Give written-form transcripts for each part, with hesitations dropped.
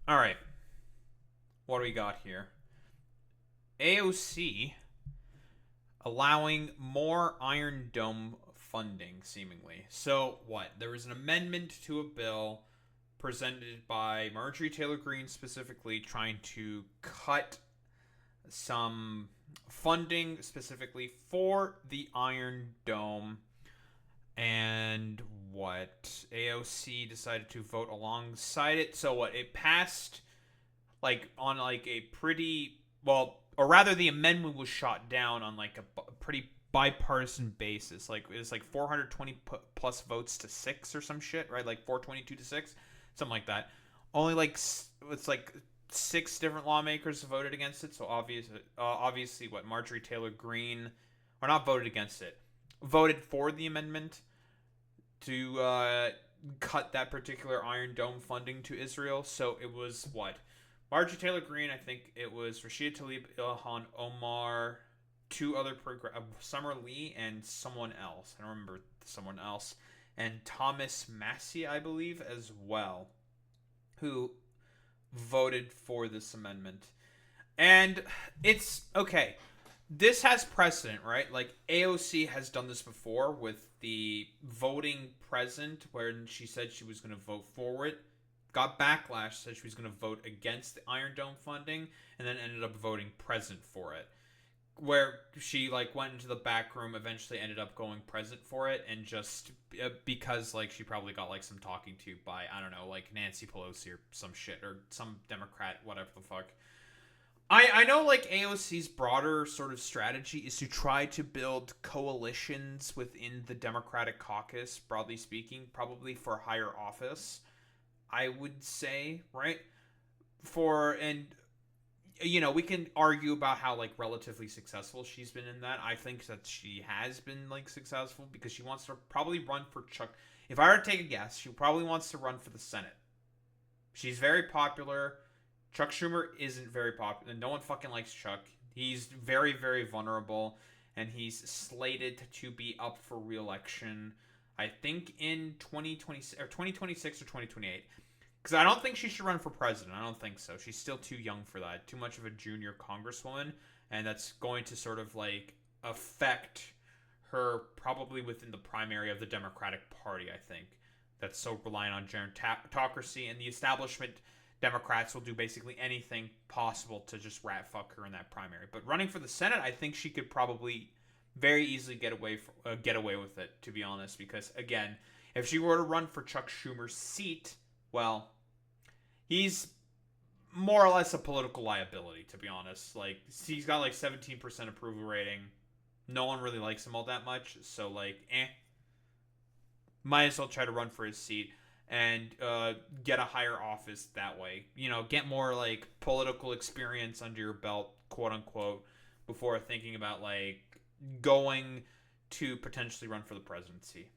All right. What do we got here? AOC allowing more Iron Dome funding, seemingly. So, what? There was an amendment to a bill presented by Marjorie Taylor Greene specifically trying to cut some funding specifically for the Iron Dome. And what? AOC decided to vote alongside it. So, what? It passed like on like a pretty well, or rather, the amendment was shot down on like a pretty bipartisan basis. Like it was like 420 plus votes to 6 or some shit, right? Like 422 to 6, something like that. Only like it's like 6 different lawmakers voted against it. So obviously, what Marjorie Taylor Greene, or not voted against it, voted for the amendment to cut that particular Iron Dome funding to Israel. So it was what Marjorie Taylor Greene, I think it was Rashida Tlaib, Ilhan Omar, 2 other Summer Lee, and someone else. I don't remember someone else, and Thomas Massie, I believe, as well, who voted for this amendment. And it's okay. This has precedent, right? Like AOC has done this before with the voting present, when she said she was going to vote for it, got backlash, said she was going to vote against the Iron Dome funding, and then ended up voting present for it. Where she like went into the back room, eventually ended up going present for it, and just because like she probably got like some talking to by, I don't know, like Nancy Pelosi or some shit, or some Democrat, whatever the fuck. I know like AOC's broader sort of strategy is to try to build coalitions within the Democratic caucus, broadly speaking, probably for higher office, I would say, right? For and we can argue about how like relatively successful she's been in that. I think that she has been like successful because she wants to probably run for Chuck. If I were to take a guess, she probably wants to run for the Senate. She's very popular. Chuck Schumer isn't very popular. No one fucking likes Chuck. He's very, very vulnerable, and he's slated to be up for re-election, I think, in 2026 or 2026 or 2028. Because I don't think she should run for president. I don't think so. She's still too young for that. Too much of a junior congresswoman, and that's going to sort of like affect her probably within the primary of the Democratic Party, I think. That's so reliant on gerontocracy, and the establishment Democrats will do basically anything possible to just rat fuck her in that primary. But running for the Senate, I think she could probably very easily get away with it, to be honest. Because again, if she were to run for Chuck Schumer's seat, well, he's more or less a political liability, to be honest. Like he's got like 17% approval rating. No one really likes him all that much, so like, might as well try to run for his seat and get a higher office that way. Get more like political experience under your belt, quote unquote, before thinking about like going to potentially run for the presidency.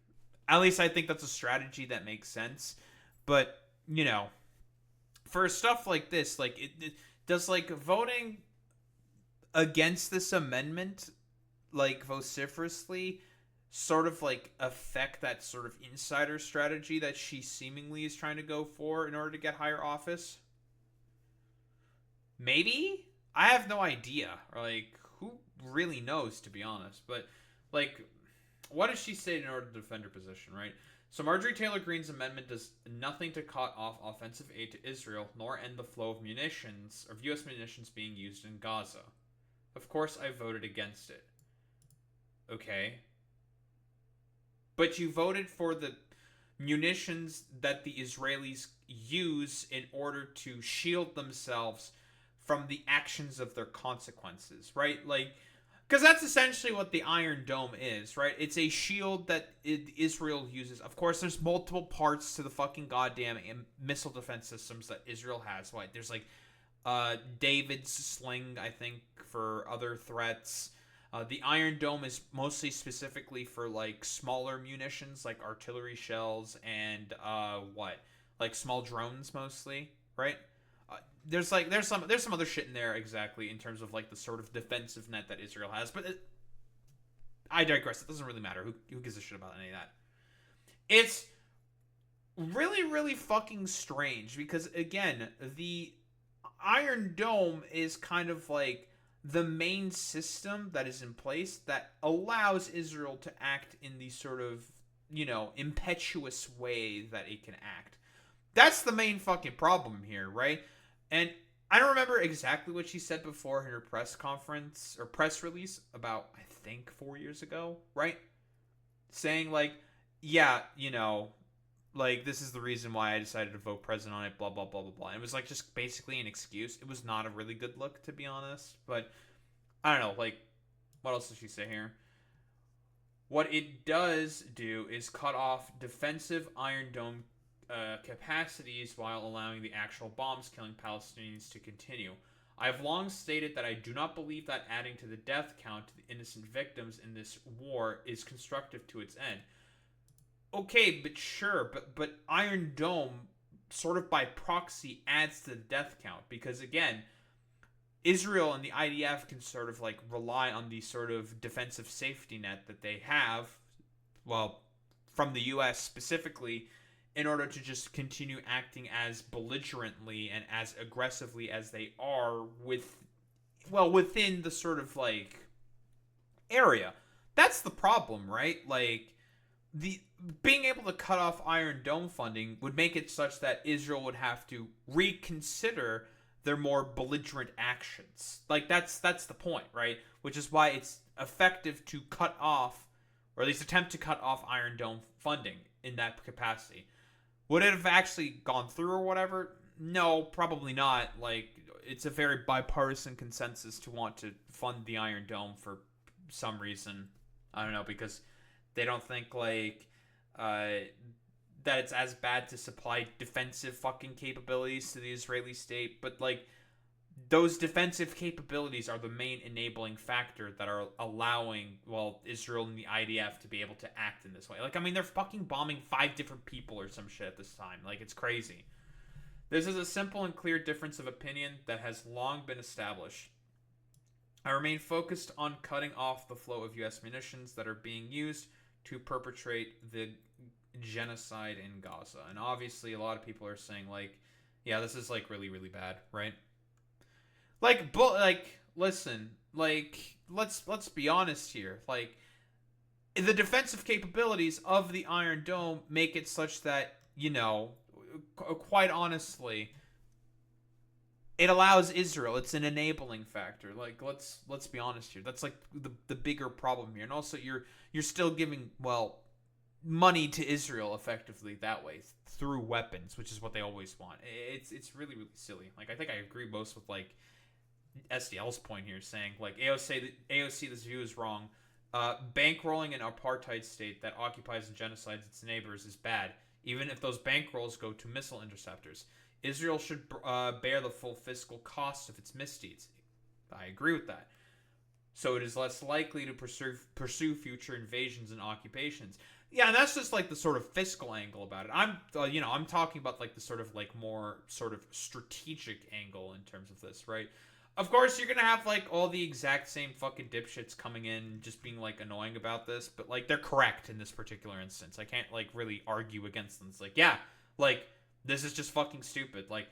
At least I think that's a strategy that makes sense. But for stuff like this, like it does like voting against this amendment like vociferously sort of like affect that sort of insider strategy that she seemingly is trying to go for in order to get higher office? Maybe? I have no idea. Or like, who really knows, to be honest? But like, what does she say in order to defend her position, right? So Marjorie Taylor Greene's amendment does nothing to cut off offensive aid to Israel, nor end the flow of munitions, of U.S. munitions being used in Gaza. Of course I voted against it. Okay. But you voted for the munitions that the Israelis use in order to shield themselves from the actions of their consequences, right? Like, because that's essentially what the Iron Dome is, right? It's a shield that Israel uses. Of course, there's multiple parts to the fucking goddamn missile defense systems that Israel has. Like, there's like David's sling, I think, for other threats. The Iron Dome is mostly specifically for like smaller munitions, like artillery shells and like small drones mostly, right? There's some other shit in there exactly in terms of like the sort of defensive net that Israel has, but I digress. It doesn't really matter. Who gives a shit about any of that? It's really, really fucking strange because, again, the Iron Dome is kind of like the main system that is in place that allows Israel to act in the sort of, impetuous way that it can act. That's the main fucking problem here, right? And I don't remember exactly what she said before in her press conference or press release about, I think, 4 years ago, right? Saying, like, yeah, like, this is the reason why I decided to vote president on it, blah, blah, blah, blah, blah. And it was, like, just basically an excuse. It was not a really good look, to be honest. But, I don't know, like, what else does she say here? What it does do is cut off defensive Iron Dome capacities while allowing the actual bombs killing Palestinians to continue. I have long stated that I do not believe that adding to the death count to the innocent victims in this war is constructive to its end. Okay, but sure, but Iron Dome sort of by proxy adds to the death count because, again, Israel and the IDF can sort of like rely on the sort of defensive safety net that they have, well, from the US specifically, in order to just continue acting as belligerently and as aggressively as they are within the sort of like area. That's the problem, right? Like, the being able to cut off Iron Dome funding would make it such that Israel would have to reconsider their more belligerent actions. Like, that's the point, right? Which is why it's effective to cut off, or at least attempt to cut off Iron Dome funding in that capacity. Would it have actually gone through or whatever? No, probably not. Like, it's a very bipartisan consensus to want to fund the Iron Dome for some reason. I don't know, because they don't think like that it's as bad to supply defensive fucking capabilities to the Israeli state, but like those defensive capabilities are the main enabling factor that are allowing, well, Israel and the IDF to be able to act in this way. Like, I mean, they're fucking bombing 5 different people or some shit at this time. Like, it's crazy. This is a simple and clear difference of opinion that has long been established. I remain focused on cutting off the flow of U.S. munitions that are being used to perpetrate the genocide in Gaza. And obviously, a lot of people are saying, like, yeah, this is, like, really, really bad, right? Like, but, like, listen, like, let's be honest here. Like, the defensive capabilities of the Iron Dome make it such that, quite honestly, it allows Israel. It's an enabling factor. Like, let's be honest here. That's like the bigger problem here. And also, you're still giving, well, money to Israel effectively that way through weapons, which is what they always want. It's really, really silly. Like, I think I agree most with like SDL's point here, saying like AOC this view is wrong. Bankrolling an apartheid state that occupies and genocides its neighbors is bad, even if those bankrolls go to missile interceptors. Israel should bear the full fiscal cost of its misdeeds. I agree with that. So it is less likely to pursue future invasions and occupations. Yeah, and that's just like the sort of fiscal angle about it. I'm talking about like the sort of like more sort of strategic angle in terms of this, right? Of course, you're gonna have like all the exact same fucking dipshits coming in, just being like annoying about this, but like they're correct in this particular instance. I can't like really argue against them. It's like, yeah, like this is just fucking stupid. Like,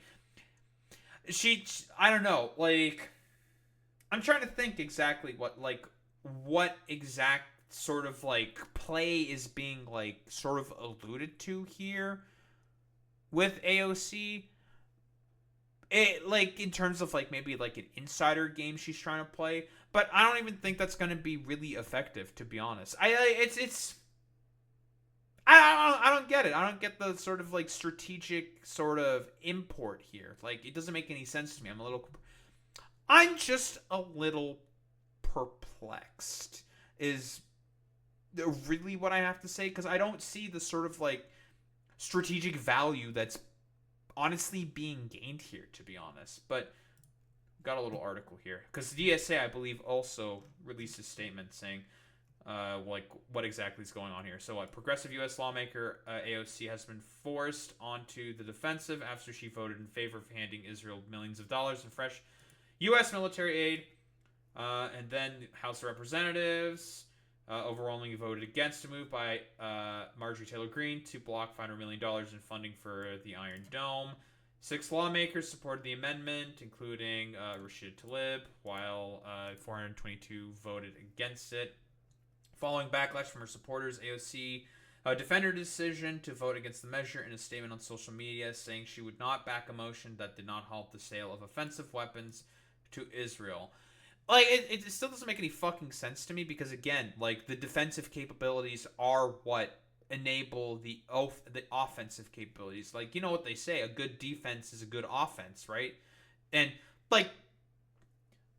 I don't know. Like, I'm trying to think exactly what exact sort of like play is being like sort of alluded to here with AOC. It, like, in terms of like maybe like an insider game she's trying to play, but I don't even think that's going to be really effective, to be honest. I don't get it. I don't get the sort of like strategic sort of import here. Like, it doesn't make any sense to me. I'm just a little perplexed is really what I have to say, because I don't see the sort of like strategic value that's honestly being gained here, to be honest. But got a little article here because the DSA, I believe, also released a statement saying like what exactly is going on here. So, what progressive U.S. lawmaker AOC has been forced onto the defensive after she voted in favor of handing Israel millions of dollars in fresh U.S. military aid. And then House of Representatives overwhelmingly voted against a move by Marjorie Taylor Greene to block $500 million in funding for the Iron Dome. 6 lawmakers supported the amendment, including Rashid Tlaib, while 422 voted against it. Following backlash from her supporters, AOC defended her decision to vote against the measure in a statement on social media, saying she would not back a motion that did not halt the sale of offensive weapons to Israel. Like, it still doesn't make any fucking sense to me because, again, like, the defensive capabilities are what enable the offensive capabilities. Like, you know what they say, a good defense is a good offense, right? And, like,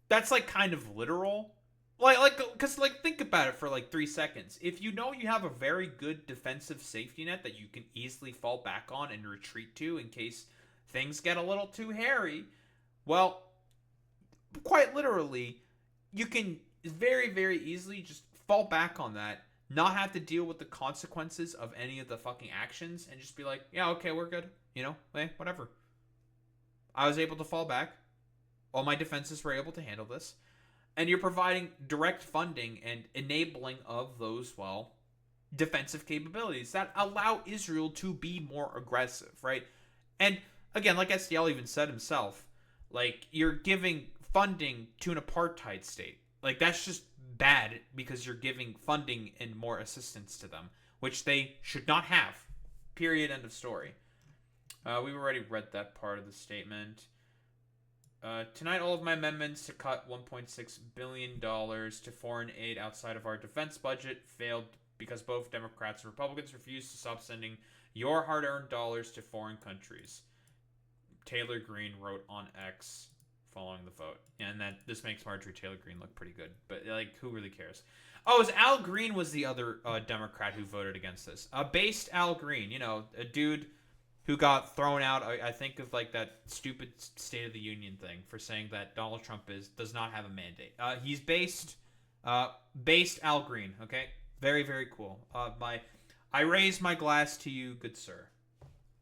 that's, like, kind of literal. Because, think about it for, 3 seconds. If you know you have a very good defensive safety net that you can easily fall back on and retreat to in case things get a little too hairy, well, quite literally, you can very, very easily just fall back on that, not have to deal with the consequences of any of the fucking actions, and just be like, yeah, okay, we're good. Hey, whatever. I was able to fall back. All my defenses were able to handle this. And you're providing direct funding and enabling of those, well, defensive capabilities that allow Israel to be more aggressive, right? And again, like SDL even said himself, like, you're giving funding to an apartheid state. Like, that's just bad because you're giving funding and more assistance to them, which they should not have. Period. End of story. We've already read that part of the statement. Tonight, all of my amendments to cut $1.6 billion to foreign aid outside of our defense budget failed because both Democrats and Republicans refused to stop sending your hard-earned dollars to foreign countries. Taylor Greene wrote on X following the vote. And that this makes Marjorie Taylor Greene look pretty good. But, who really cares? Oh, it was Al Green was the other Democrat who voted against this. Based Al Green, a dude who got thrown out, I think, of that stupid State of the Union thing for saying that Donald Trump does not have a mandate. He's based Al Green. Okay, very, very cool. I raise my glass to you, good sir.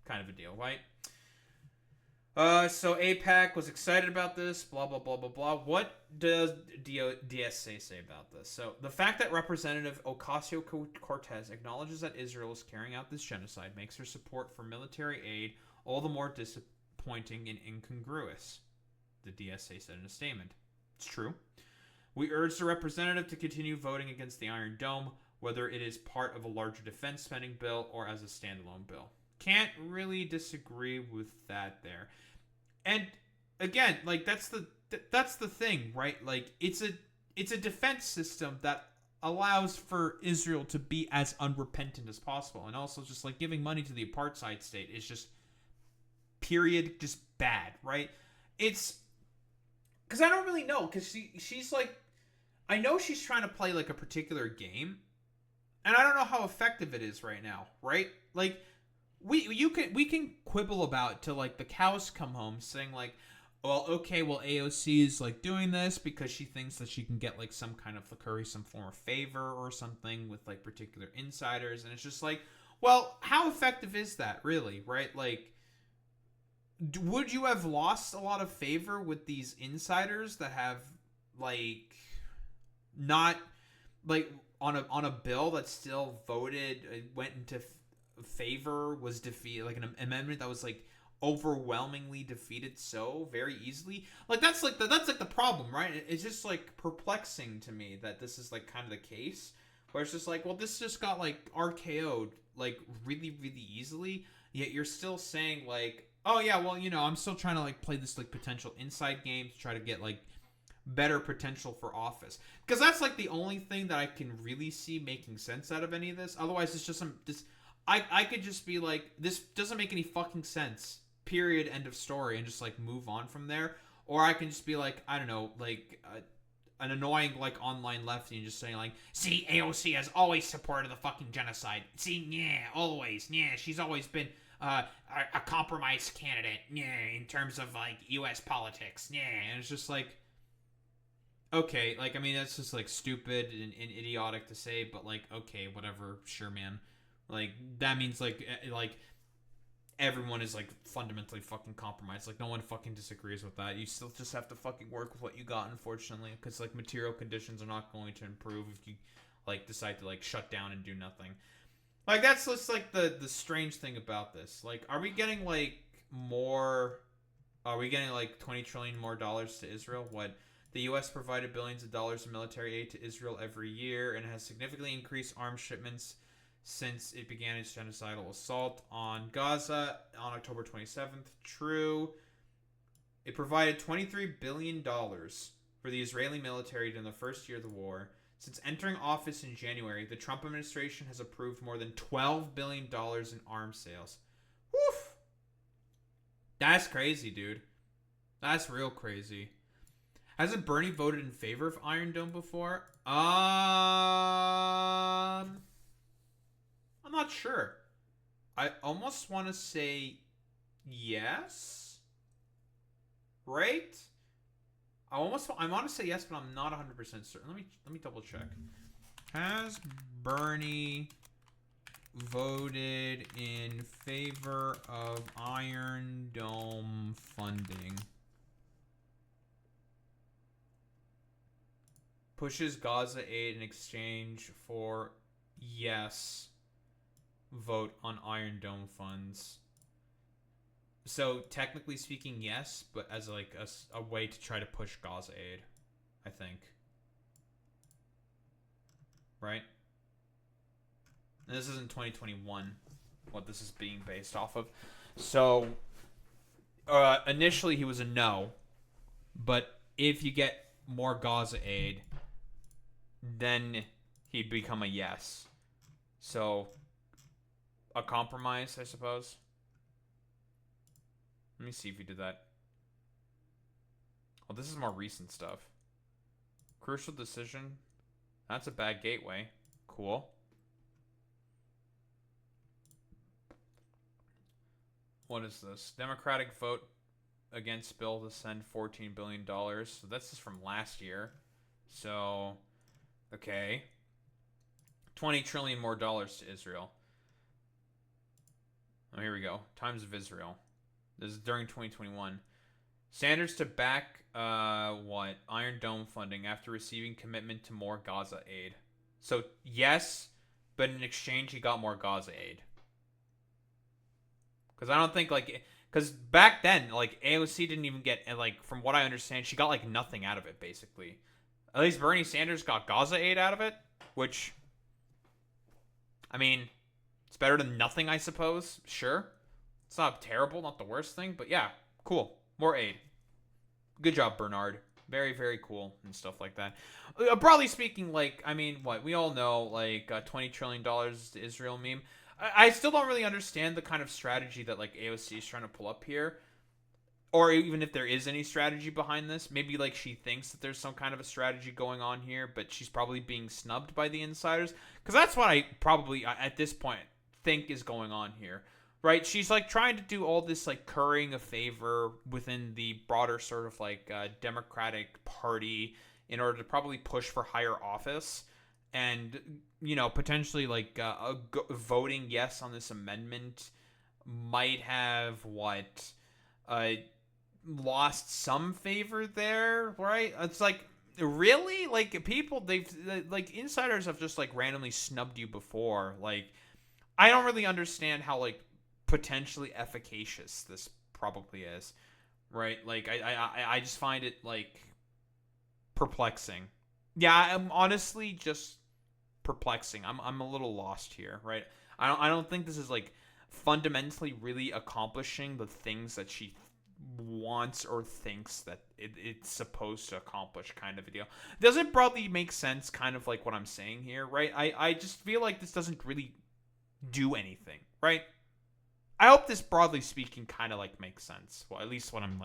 Kind of a deal, right? So AIPAC was excited about this, blah, blah, blah, blah, blah. What does DSA say about this? So the fact that Representative Ocasio-Cortez acknowledges that Israel is carrying out this genocide makes her support for military aid all the more disappointing and incongruous, the DSA said in a statement. It's true. We urge the representative to continue voting against the Iron Dome, whether it is part of a larger defense spending bill or as a standalone bill. Can't really disagree with that there. And again, that's the thing, right? It's a defense system that allows for Israel to be as unrepentant as possible, and also just giving money to the apartheid state is just just bad, right? It's because I don't really know, because she's I know she's trying to play a particular game, and I don't know how effective it is right now, right? We can quibble about till the cows come home, saying well, okay, well, AOC is doing this because she thinks that she can get some kind of curry some form of favor or something with particular insiders, and it's just well, how effective is that really, right? Would you have lost a lot of favor with these insiders that have not on a bill that still went into favor, was defeated, an amendment that was overwhelmingly defeated so very easily? That's the problem, right? It's just perplexing to me that this is kind of the case, where it's just well, this just got RKO'd really, really easily, yet you're still saying oh yeah, well, I'm still trying to play this potential inside game to try to get better potential for office, because that's the only thing that I can really see making sense out of any of this. Otherwise, it's just I could just be this doesn't make any fucking sense, period, end of story, and just move on from there. Or I can just be I don't know, an annoying online lefty and just saying see, AOC has always supported the fucking genocide. See, yeah, always, yeah, she's always been a compromise candidate, yeah, in terms of U.S. politics, yeah, and it's just okay, I mean, that's just stupid and idiotic to say, but okay, whatever, sure, man. That means everyone is fundamentally fucking compromised. No one fucking disagrees with that. You still just have to fucking work with what you got, unfortunately, because material conditions are not going to improve if you like decide to like shut down and do nothing. Like that's just like the strange thing about this. Like, are we getting like more? Are we getting like 20 trillion more dollars to Israel? What? The U.S. provided billions of dollars in military aid to Israel every year and has significantly increased arms shipments since it began its genocidal assault on Gaza on October 27th. True. It provided $23 billion for the Israeli military during the first year of the war. Since entering office in January, the Trump administration has approved more than $12 billion in arms sales. Woof! That's crazy, dude. That's real crazy. Hasn't Bernie voted in favor of Iron Dome before? I'm not sure. I almost want to say yes. Right? I want to say yes, but I'm not 100% certain. Let me double check. Has Bernie voted in favor of Iron Dome funding? Pushes Gaza aid in exchange for yes vote on Iron Dome funds. So technically speaking, yes, but as like a way to try to push Gaza aid, I think. Right? And this isn't 2021, what this is being based off of. So initially he was a no, but if you get more Gaza aid, then he'd become a yes. So a compromise, I suppose. Let me see if he did that. Oh, this is more recent stuff. Crucial decision. That's a bad gateway. Cool. What is this? Democratic vote against bill to send $14 billion. So that's just from last year. So, okay. 20 trillion more dollars to Israel. Oh, here we go. Times of Israel. This is during 2021. Sanders to back Iron Dome funding after receiving commitment to more Gaza aid. So yes, but in exchange he got more Gaza aid. Because I don't think because back then AOC didn't even get from what I understand she got nothing out of it basically. At least Bernie Sanders got Gaza aid out of it, which I mean it's better than nothing I suppose. Sure. It's not terrible, not the worst thing, but yeah, cool. More aid. Good job, Bernard. Very, very cool and stuff like that. Broadly speaking, we all know, $20 trillion to Israel meme. I still don't really understand the kind of strategy that, AOC is trying to pull up here. Or even if there is any strategy behind this. Maybe, she thinks that there's some kind of a strategy going on here, but she's probably being snubbed by the insiders. Because that's what I probably, at this point, think is going on here. Right, she's trying to do all this currying a favor within the broader sort of Democratic Party in order to probably push for higher office, and potentially voting yes on this amendment might have lost some favor there, right? It's really people they've insiders have just inrandomly snubbed you before. I don't really understand how potentially efficacious this probably is, right? I just find it perplexing. Yeah, I'm honestly just perplexing. I'm a little lost here, right? I don't think this is fundamentally really accomplishing the things that she wants or thinks that it's supposed to accomplish, kind of a deal. Does it broadly make sense, kind of what I'm saying here, right? I just feel like this doesn't really do anything, right? I hope this, broadly speaking, kind of makes sense. Well, at least what I'm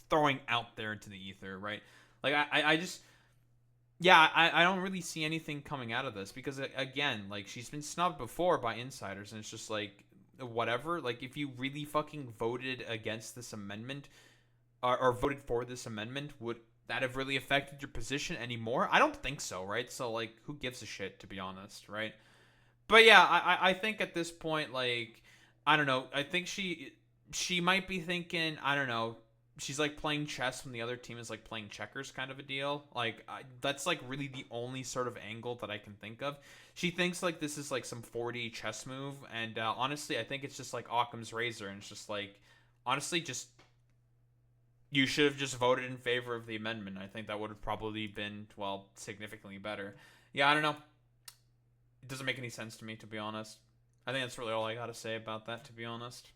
throwing out there into the ether, right? I just, yeah, I don't really see anything coming out of this because again, she's been snubbed before by insiders, and it's just whatever. If you really fucking voted against this amendment or voted for this amendment, would that have really affected your position anymore? I don't think so, right? So who gives a shit, to be honest, right? But yeah, I think at this point, I don't know. I think she might be thinking, I don't know, she's like playing chess when the other team is like playing checkers, kind of a deal. Like that's like really the only sort of angle that I can think of. She thinks like this is like some 4D chess move, and honestly, I think it's just like Occam's razor, and it's just like honestly, just you should have just voted in favor of the amendment. I think that would have probably been, well, significantly better. Yeah, I don't know. It doesn't make any sense to me, to be honest. I think that's really all I got to say about that, to be honest.